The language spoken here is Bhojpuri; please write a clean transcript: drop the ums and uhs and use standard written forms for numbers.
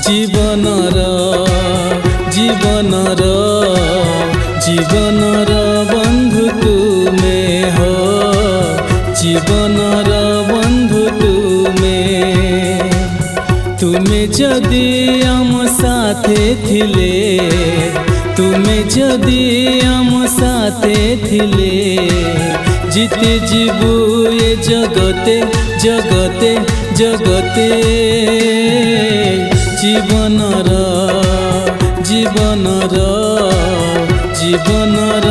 जीवनर जीवनर जीवनर बंधु तुमे हो, जीवनर बंधु तुमे जदि आम साथे थिले, तुमे जदि आम साथे थिले, जीते जीवु ये जगते जगते जगते। जीवनर जीवनर जीवनर